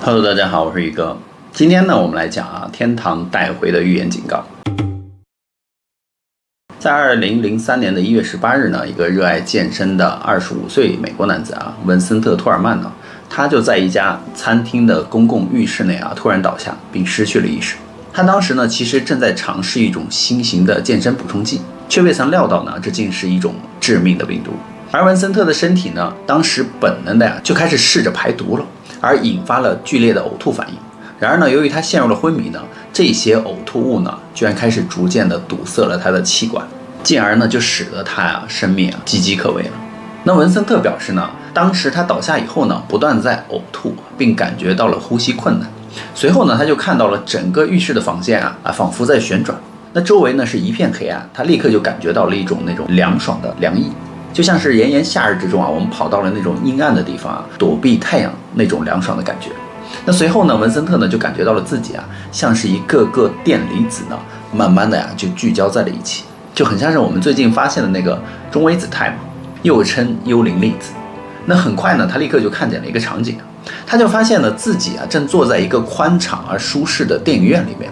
Hello， 大家好，我是宇哥。今天呢，我们来讲天堂带回的预言警告。在2003年的1月18日呢，一个热爱健身的25岁美国男子文森特·托尔曼呢，他就在一家餐厅的公共浴室内突然倒下，并失去了意识。他当时呢，其实正在尝试一种新型的健身补充剂，却未曾料到呢，这竟是一种致命的病毒。而文森特的身体呢，当时本能的就开始试着排毒了，而引发了剧烈的呕吐反应。然而呢，由于他陷入了昏迷呢，这些呕吐物呢，居然开始逐渐的堵塞了他的气管，进而呢，就使得他生命岌岌可危了。那文森特表示呢，当时他倒下以后呢，不断在呕吐，并感觉到了呼吸困难。随后呢，他就看到了整个浴室的房间仿佛在旋转。那周围呢是一片黑暗，他立刻就感觉到了一种那种凉爽的凉意，就像是炎炎夏日之中我们跑到了那种阴暗的地方躲避太阳那种凉爽的感觉。那随后呢，文森特呢就感觉到了自己像是一个个电离子呢，慢慢的就聚焦在了一起，就很像是我们最近发现的那个中微子态嘛，又称幽灵粒子。那很快呢，他立刻就看见了一个场景，他就发现了自己正坐在一个宽敞而舒适的电影院里面。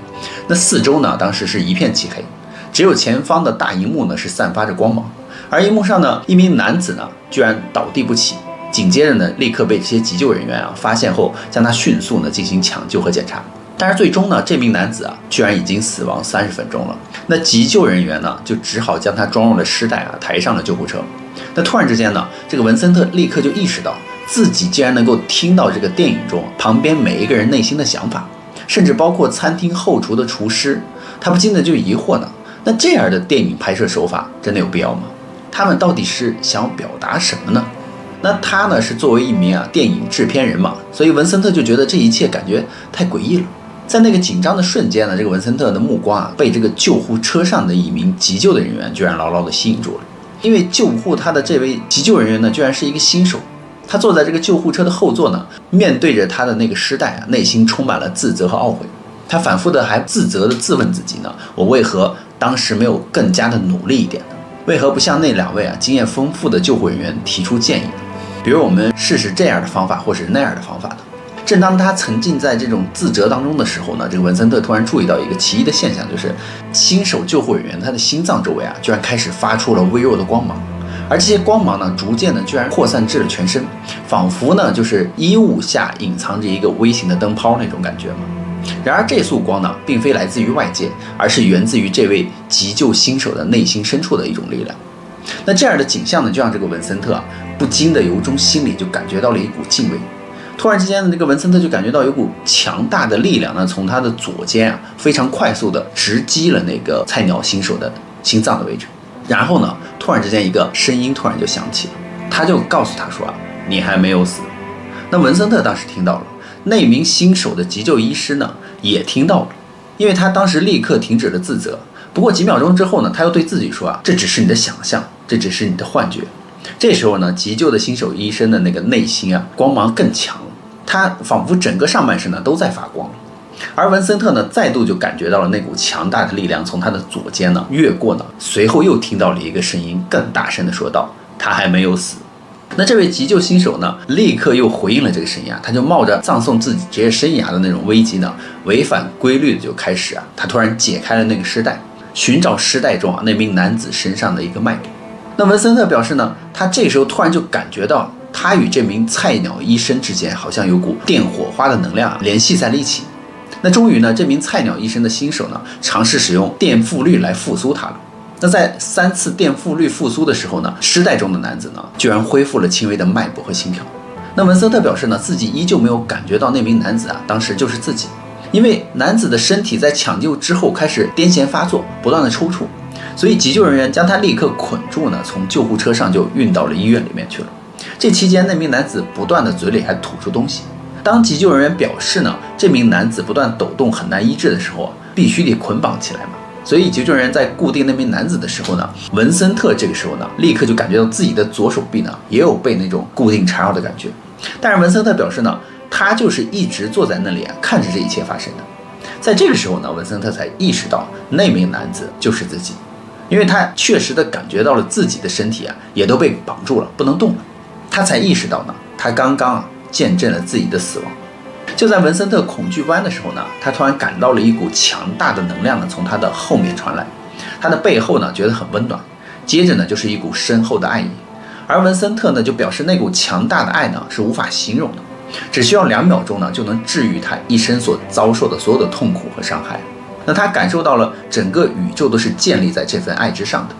那四周呢，当时是一片漆黑，只有前方的大荧幕呢是散发着光芒，而荧幕上呢，一名男子呢居然倒地不起，紧接着呢，立刻被这些急救人员发现后，将他迅速呢进行抢救和检查。但是最终呢，这名男子居然已经死亡30分钟了。那急救人员呢就只好将他装入了尸袋抬上了救护车。那突然之间呢，这个文森特立刻就意识到自己竟然能够听到这个电影中旁边每一个人内心的想法，甚至包括餐厅后厨的厨师。他不禁的就疑惑呢，那这样的电影拍摄手法真的有必要吗？他们到底是想要表达什么呢？那他呢是作为一名电影制片人嘛，所以文森特就觉得这一切感觉太诡异了。在那个紧张的瞬间呢，这个文森特的目光被这个救护车上的一名急救的人员居然牢牢的吸引住了。因为救护他的这位急救人员呢，居然是一个新手。他坐在这个救护车的后座呢，面对着他的那个尸袋内心充满了自责和懊悔。他反复的还自责的自问自己呢，我为何当时没有更加的努力一点呢？为何不向那2位经验丰富的救护人员提出建议呢？比如我们试试这样的方法，或是那样的方法呢？正当他沉浸在这种自责当中的时候呢，这个文森特突然注意到一个奇异的现象，就是新手救护人员他的心脏周围居然开始发出了微弱的光芒，而这些光芒呢，逐渐的居然扩散至了全身，仿佛呢就是衣物下隐藏着一个微型的灯泡那种感觉嘛。然而这束光呢，并非来自于外界，而是源自于这位急救新手的内心深处的一种力量。那这样的景象呢，就让这个文森特不禁的由衷心里就感觉到了一股敬畏。突然之间呢，这个文森特就感觉到有股强大的力量呢，从他的左肩非常快速的直击了那个菜鸟新手的心脏的位置。然后呢，突然之间一个声音突然就响起了，他就告诉他说你还没有死。那文森特当时听到了，那名新手的急救医师呢也听到了，因为他当时立刻停止了自责。不过几秒钟之后呢，他又对自己说这只是你的想象，这只是你的幻觉。这时候呢，急救的新手医生的那个内心光芒更强了，他仿佛整个上半身呢都在发光了。而文森特呢，再度就感觉到了那股强大的力量从他的左肩呢越过呢，随后又听到了一个声音更大声的说道，他还没有死。那这位急救新手呢，立刻又回应了这个声音他就冒着葬送自己职业生涯的那种危机呢，违反规律的就开始他突然解开了那个尸袋，寻找尸袋中那名男子身上的一个脉搏。那文森特表示呢，他这时候突然就感觉到他与这名菜鸟医生之间好像有股电火花的能量联系在了一起。那终于呢，这名菜鸟医生的新手呢，尝试使用电复律来复苏他了。那在3次电复律复苏的时候呢，尸袋中的男子呢，居然恢复了轻微的脉搏和心跳。那文森特表示呢，自己依旧没有感觉到那名男子当时就是自己，因为男子的身体在抢救之后开始癫痫发作，不断的抽搐，所以急救人员将他立刻捆住呢，从救护车上就运到了医院里面去了。这期间，那名男子不断的嘴里还吐出东西。当急救人员表示呢，这名男子不断抖动很难医治的时候，必须得捆绑起来嘛。所以急救人员在固定那名男子的时候呢，文森特这个时候呢，立刻就感觉到自己的左手臂呢，也有被那种固定缠绕的感觉。但是文森特表示呢，他就是一直坐在那里看着这一切发生的。在这个时候呢，文森特才意识到那名男子就是自己，因为他确实的感觉到了自己的身体也都被绑住了，不能动了。他才意识到呢，他刚刚见证了自己的死亡。就在文森特恐惧不安的时候呢，他突然感到了一股强大的能量呢从他的后面传来，他的背后呢觉得很温暖，接着呢就是一股深厚的爱意，而文森特呢就表示那股强大的爱呢是无法形容的，只需要2秒钟呢就能治愈他一生所遭受的所有的痛苦和伤害。那他感受到了整个宇宙都是建立在这份爱之上的。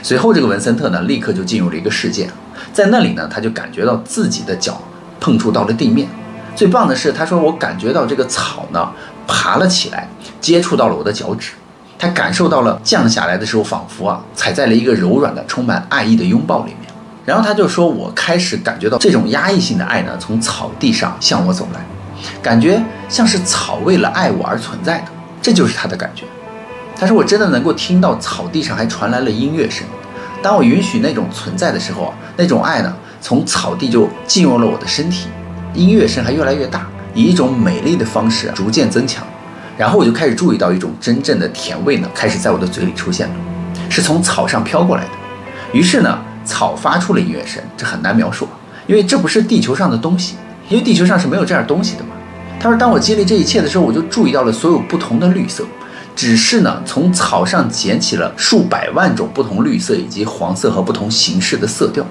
随后这个文森特呢立刻就进入了一个世界，在那里呢他就感觉到自己的脚碰触到了地面，最棒的是他说我感觉到这个草呢爬了起来，接触到了我的脚趾，他感受到了降下来的时候仿佛踩在了一个柔软的充满爱意的拥抱里面。然后他就说我开始感觉到这种压抑性的爱呢从草地上向我走来，感觉像是草为了爱我而存在的，这就是他的感觉。他说我真的能够听到草地上还传来了音乐声，当我允许那种存在的时候那种爱呢从草地就进入了我的身体，音乐声还越来越大，以一种美丽的方式逐渐增强。然后我就开始注意到一种真正的甜味呢开始在我的嘴里出现了，是从草上飘过来的。于是呢草发出了音乐声，这很难描述，因为这不是地球上的东西，因为地球上是没有这样东西的嘛。他说当我经历这一切的时候，我就注意到了所有不同的绿色，只是呢从草上捡起了数百万种不同绿色以及黄色和不同形式的色调。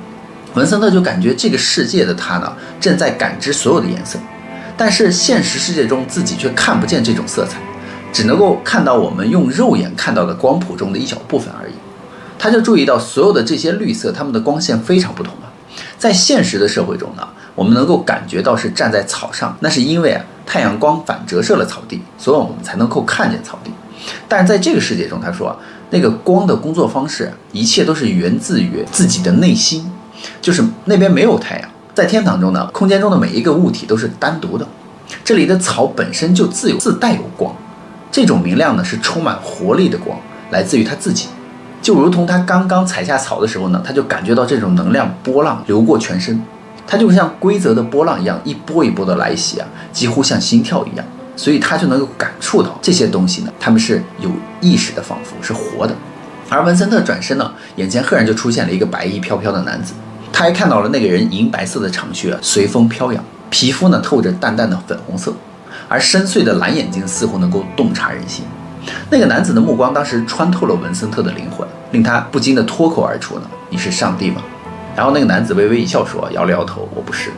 文森特就感觉这个世界的他呢正在感知所有的颜色，但是现实世界中自己却看不见这种色彩，只能够看到我们用肉眼看到的光谱中的一小部分而已。他就注意到所有的这些绿色，它们的光线非常不同啊。在现实的社会中呢，我们能够感觉到是站在草上，那是因为太阳光反折射了草地，所以我们才能够看见草地。但是在这个世界中，他说那个光的工作方式，一切都是源自于自己的内心，就是那边没有太阳。在天堂中呢，空间中的每一个物体都是单独的，这里的草本身就自带有光，这种明亮呢是充满活力的光，来自于他自己。就如同他刚刚踩下草的时候呢，他就感觉到这种能量波浪流过全身，它就像规则的波浪一样，一波一波的来袭几乎像心跳一样，所以他就能够感触到这些东西呢，他们是有意识的，仿佛是活的。而文森特转身呢，眼前赫然就出现了一个白衣飘飘的男子，他还看到了那个人银白色的长靴随风飘扬，皮肤呢透着淡淡的粉红色，而深邃的蓝眼睛似乎能够洞察人心。那个男子的目光当时穿透了文森特的灵魂，令他不禁的脱口而出呢：“你是上帝吗？”然后那个男子微微一笑说：“摇了摇头，我不是。”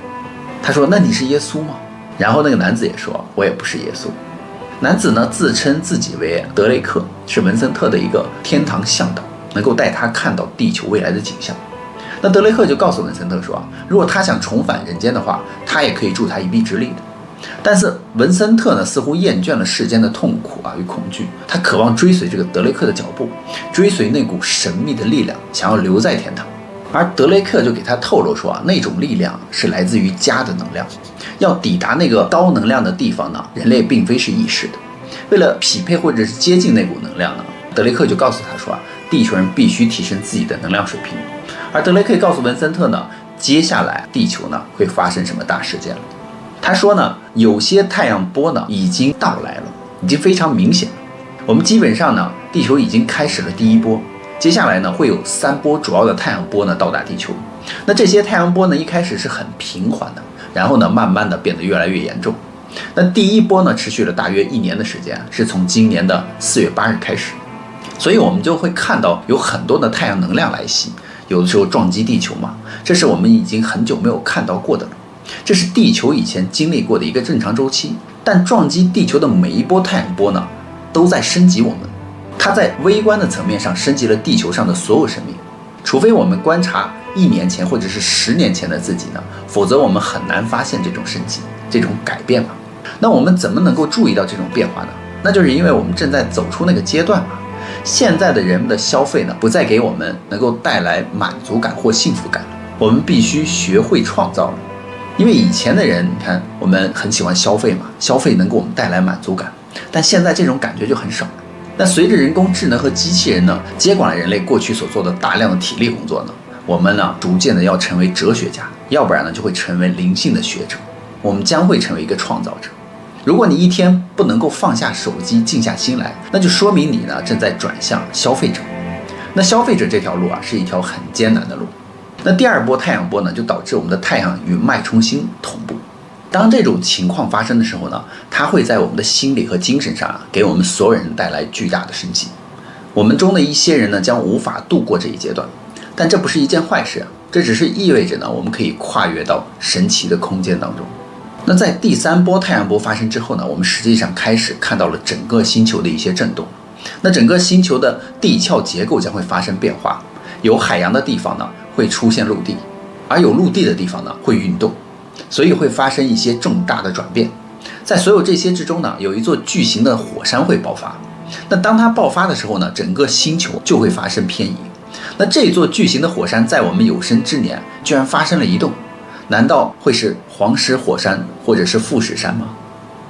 他说：“那你是耶稣吗？”然后那个男子也说：“我也不是耶稣。”男子呢自称自己为德雷克，是文森特的一个天堂向导，能够带他看到地球未来的景象。那德雷克就告诉文森特说，如果他想重返人间的话，他也可以助他一臂之力的。但是文森特呢似乎厌倦了世间的痛苦与恐惧，他渴望追随这个德雷克的脚步，追随那股神秘的力量，想要留在天堂。而德雷克就给他透露说那种力量是来自于家的能量，要抵达那个高能量的地方呢，人类并非是易事的。为了匹配或者是接近那股能量呢，德雷克就告诉他说地球人必须提升自己的能量水平。而德雷克告诉文森特呢，接下来地球呢会发生什么大事件了。他说呢，有些太阳波呢已经到来了，已经非常明显了。我们基本上呢，地球已经开始了第一波，接下来呢会有3波主要的太阳波呢到达地球。那这些太阳波呢一开始是很平缓的，然后呢慢慢的变得越来越严重。那第一波呢持续了大约1年的时间，是从今年的4月8日开始。所以我们就会看到有很多的太阳能量来袭，有的时候撞击地球嘛，这是我们已经很久没有看到过的了。这是地球以前经历过的一个正常周期，但撞击地球的每一波太阳波呢，都在升级我们。它在微观的层面上升级了地球上的所有生命，除非我们观察1年前或者是10年前的自己呢，否则我们很难发现这种升级、这种改变嘛。那我们怎么能够注意到这种变化呢？那就是因为我们正在走出那个阶段嘛。现在的人们的消费呢，不再给我们能够带来满足感或幸福感了，我们必须学会创造了。因为以前的人，你看我们很喜欢消费嘛，消费能给我们带来满足感，但现在这种感觉就很少了。那随着人工智能和机器人呢，接管了人类过去所做的大量的体力工作呢，我们呢逐渐的要成为哲学家，要不然呢就会成为灵性的学者，我们将会成为一个创造者。如果你一天不能够放下手机静下心来，那就说明你呢正在转向消费者。那消费者这条路是一条很艰难的路。那第2波太阳波呢，就导致我们的太阳与脉冲星同步。当这种情况发生的时候呢，它会在我们的心理和精神上给我们所有人带来巨大的生气。我们中的一些人呢，将无法度过这一阶段，但这不是一件坏事，这只是意味着呢，我们可以跨越到神奇的空间当中。那在第3波太阳波发生之后呢，我们实际上开始看到了整个星球的一些震动。那整个星球的地壳结构将会发生变化，有海洋的地方呢会出现陆地，而有陆地的地方呢会运动，所以会发生一些重大的转变。在所有这些之中呢，有一座巨型的火山会爆发。那当它爆发的时候呢，整个星球就会发生偏移。那这座巨型的火山在我们有生之年居然发生了移动，难道会是黄石火山或者是富士山吗？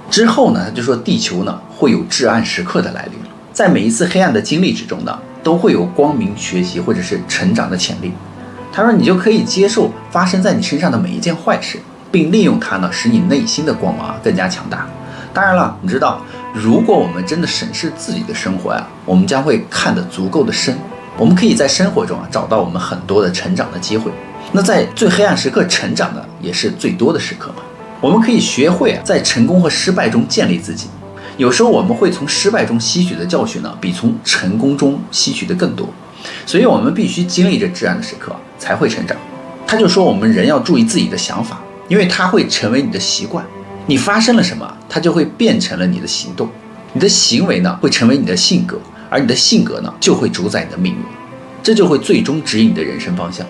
之后呢，他就说地球呢会有至暗时刻的来临了。在每一次黑暗的经历之中呢，都会有光明学习或者是成长的潜力。他说你就可以接受发生在你身上的每一件坏事，并利用它呢，使你内心的光芒更加强大。当然了，你知道，如果我们真的审视自己的生活我们将会看得足够的深，我们可以在生活中找到我们很多的成长的机会。那在最黑暗时刻成长的也是最多的时刻嘛。我们可以学会在成功和失败中建立自己。有时候我们会从失败中吸取的教训呢，比从成功中吸取的更多，所以我们必须经历着至暗的时刻才会成长。他就说我们人要注意自己的想法，因为它会成为你的习惯。你发生了什么，它就会变成了你的行动，你的行为呢会成为你的性格，而你的性格呢就会主宰你的命运，这就会最终指引你的人生方向。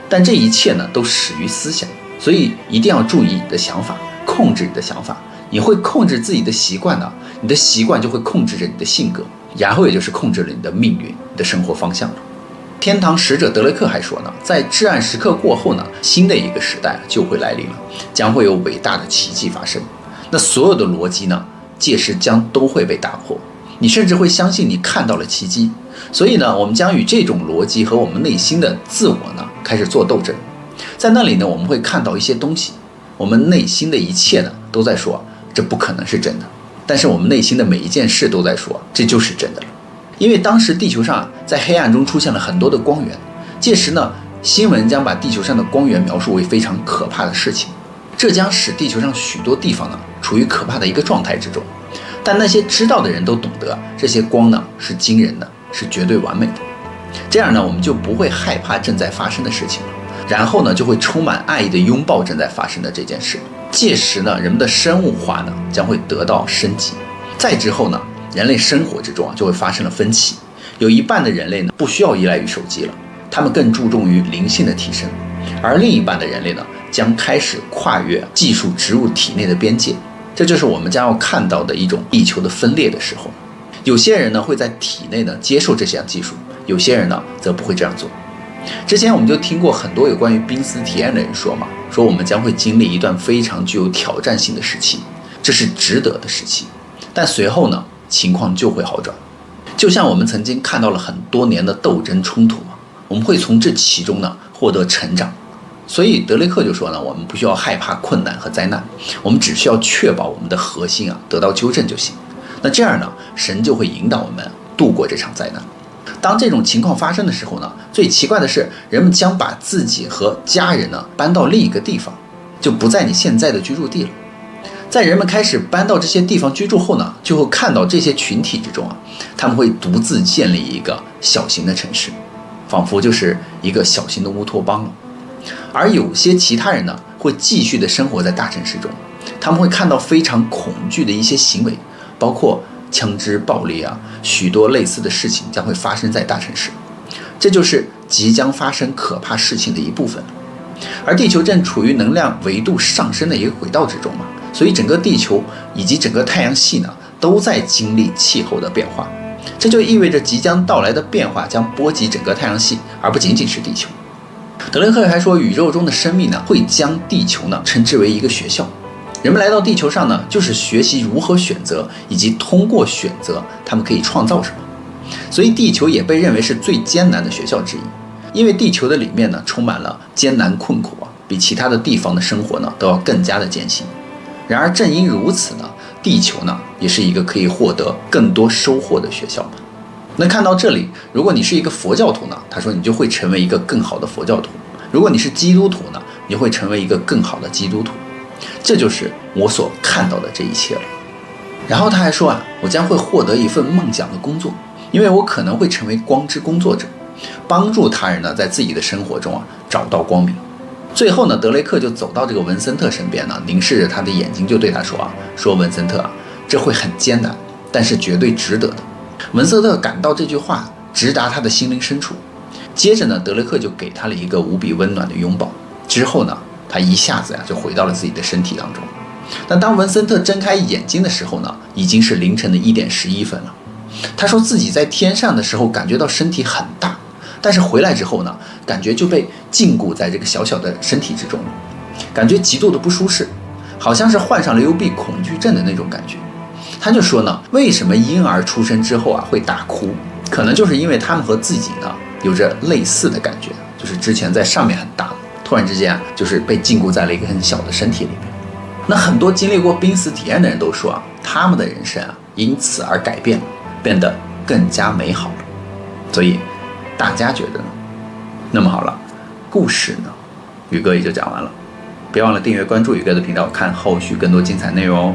但这一切呢都始于思想，所以一定要注意你的想法，控制你的想法。你会控制自己的习惯呢，你的习惯就会控制着你的性格，然后也就是控制了你的命运，你的生活方向了。天堂使者德雷克还说呢，在至暗时刻过后呢，新的一个时代就会来临了，将会有伟大的奇迹发生。那所有的逻辑呢，届时都会被打破，你甚至会相信你看到了奇迹。所以呢，我们将与这种逻辑和我们内心的自我呢开始做斗争。在那里呢，我们会看到一些东西，我们内心的一切呢都在说这不可能是真的，但是我们内心的每一件事都在说这就是真的了。因为当时地球上在黑暗中出现了很多的光源，届时呢，新闻将把地球上的光源描述为非常可怕的事情，这将使地球上许多地方呢处于可怕的一个状态之中。但那些知道的人都懂得，这些光呢是惊人的，是绝对完美的。这样呢，我们就不会害怕正在发生的事情了，然后呢，就会充满爱意的拥抱正在发生的这件事。届时呢，人们的生物化呢将会得到升级。再之后呢，人类生活之中就会发生了分歧，有一半的人类呢不需要依赖于手机了，他们更注重于灵性的提升，而另一半的人类呢将开始跨越技术植入体内的边界。这就是我们将要看到的一种地球的分裂的时候。有些人呢会在体内呢接受这项技术，有些人呢则不会这样做。之前我们就听过很多有关于濒死体验的人说我们将会经历一段非常具有挑战性的时期，这是值得的时期，但随后呢情况就会好转。就像我们曾经看到了很多年的斗争冲突我们会从这其中呢获得成长。所以德雷克就说呢，我们不需要害怕困难和灾难，我们只需要确保我们的核心得到纠正就行。那这样呢，神就会引导我们度过这场灾难。当这种情况发生的时候呢，最奇怪的是，人们将把自己和家人呢搬到另一个地方，就不在你现在的居住地了。在人们开始搬到这些地方居住后呢，就会看到这些群体之中他们会独自建立一个小型的城市，仿佛就是一个小型的乌托邦了。而有些其他人呢，会继续的生活在大城市中，他们会看到非常恐惧的一些行为，包括枪支暴力许多类似的事情将会发生在大城市，这就是即将发生可怕事情的一部分。而地球正处于能量维度上升的一个轨道之中所以整个地球以及整个太阳系呢都在经历气候的变化，这就意味着即将到来的变化将波及整个太阳系，而不仅仅是地球。德雷克还说，宇宙中的生命呢会将地球呢称之为一个学校。人们来到地球上呢，就是学习如何选择，以及通过选择他们可以创造什么。所以地球也被认为是最艰难的学校之一，因为地球的里面呢充满了艰难困苦比其他的地方的生活呢都要更加的艰辛。然而正因如此呢，地球呢也是一个可以获得更多收获的学校。那看到这里，如果你是一个佛教徒呢，他说你就会成为一个更好的佛教徒；如果你是基督徒呢，你会成为一个更好的基督徒。这就是我所看到的这一切了。然后他还说我将会获得一份梦想的工作，因为我可能会成为光之工作者，帮助他人呢在自己的生活中找到光明。最后呢，德雷克就走到这个文森特身边呢，凝视着他的眼睛，就对他说文森特这会很艰难，但是绝对值得的。文森特感到这句话直达他的心灵深处。接着呢，德雷克就给他了一个无比温暖的拥抱。之后呢，他一下子就回到了自己的身体当中。但当文森特睁开眼睛的时候呢，已经是凌晨的1点11分了。他说自己在天上的时候感觉到身体很大，但是回来之后呢，感觉就被禁锢在这个小小的身体之中，感觉极度的不舒适，好像是患上了幽闭恐惧症的那种感觉。他就说呢，为什么婴儿出生之后会大哭，可能就是因为他们和自己呢有着类似的感觉，就是之前在上面很大，突然之间就是被禁锢在了一个很小的身体里面。那很多经历过濒死体验的人都说他们的人生因此而改变了，变得更加美好了。所以大家觉得呢？那么好了，故事呢，宇哥也就讲完了。别忘了订阅关注宇哥的频道，看后续更多精彩内容哦。